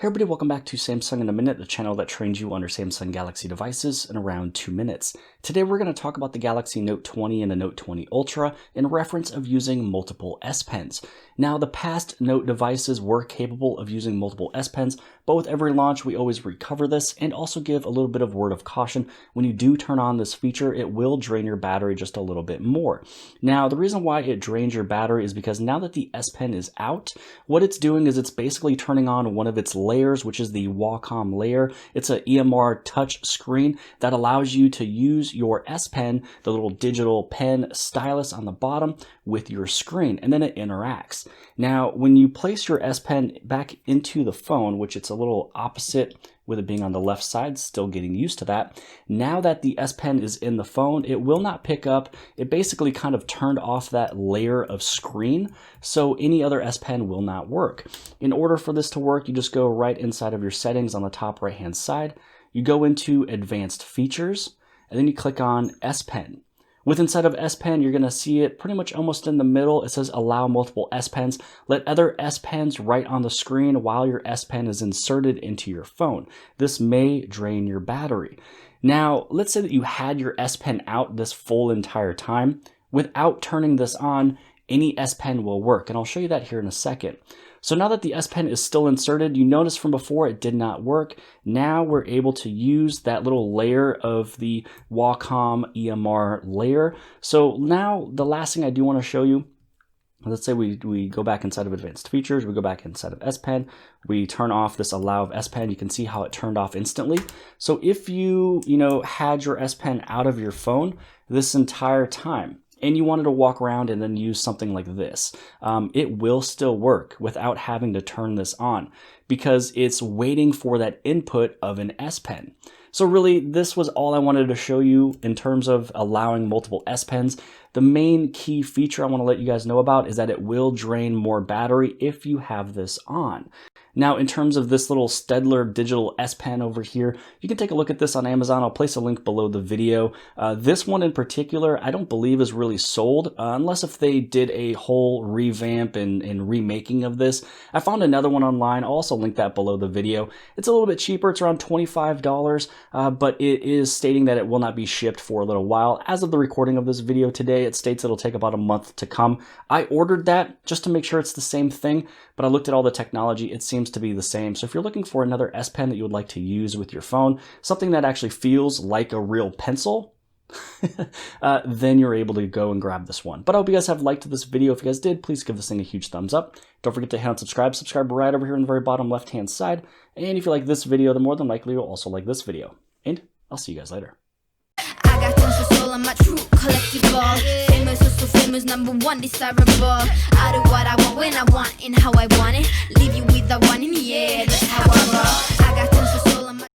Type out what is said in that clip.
Hey everybody, welcome back to Samsung in a Minute, the channel that trains you under Samsung Galaxy devices in around 2 minutes. Today we're going to talk about the Galaxy Note 20 and the Note 20 Ultra in reference of using multiple S Pens. Now, the past Note devices were capable of using multiple S Pens, but with every launch we always recover this and also give a little bit of word of caution. When you do turn on this feature, it will drain your battery just a little bit more. Now, the reason why it drains your battery is because now that the S Pen is out, what it's doing is it's basically turning on one of its layers, which is the Wacom layer. It's an EMR touch screen that allows you to use your S Pen, the little digital pen stylus on the bottom, with your screen, and then it interacts. Now, when you place your S Pen back into the phone, which it's a little opposite with it being on the left side, still getting used to that. Now that the S Pen is in the phone, it will not pick up. It basically kind of turned off that layer of screen, so any other S Pen will not work. In order for this to work, you just go right inside of your settings on the top right-hand side. You go into Advanced Features, and then you click on S Pen. With inside of S Pen, you're going to see it pretty much almost in the middle. It says allow multiple S Pens. Let other S Pens write on the screen while your S Pen is inserted into your phone. This may drain your battery. Now, let's say that you had your S Pen out this full entire time. Without turning this on, any S Pen will work, and I'll show you that here in a second. So now that the S Pen is still inserted, you notice from before it did not work. Now we're able to use that little layer of the Wacom EMR layer. So now the last thing I do want to show you, let's say we go back inside of Advanced Features, we go back inside of S Pen, we turn off this Allow of S Pen. You can see how it turned off instantly. So if you had your S Pen out of your phone this entire time, and you wanted to walk around and then use something like this, it will still work without having to turn this on because it's waiting for that input of an S Pen. So really, this was all I wanted to show you in terms of allowing multiple S Pens. The main key feature I want to let you guys know about is that it will drain more battery if you have this on. Now, in terms of this little Staedtler digital S Pen over here, you can take a look at this on Amazon. I'll place a link below the video. This one in particular, I don't believe is really sold, unless if they did a whole revamp and remaking of this. I found another one online. I'll also link that below the video. It's a little bit cheaper. It's around $25, but it is stating that it will not be shipped for a little while. As of the recording of this video today, it states it'll take about a month to come. I ordered that just to make sure it's the same thing, but I looked at all the technology. It seems to be the same. So if you're looking for another S Pen that you would like to use with your phone, something that actually feels like a real pencil, then you're able to go and grab this one. But I hope you guys have liked this video. If you guys did, please give this thing a huge thumbs up. Don't forget to hit on subscribe. Subscribe right over here on the very bottom left-hand side. And if you like this video, then more than likely you'll also like this video. And I'll see you guys later. I got tons of soul, I'm a true collectible. Famous, so famous, #1 desirable. I do what I want when I want and how I want it. Leave you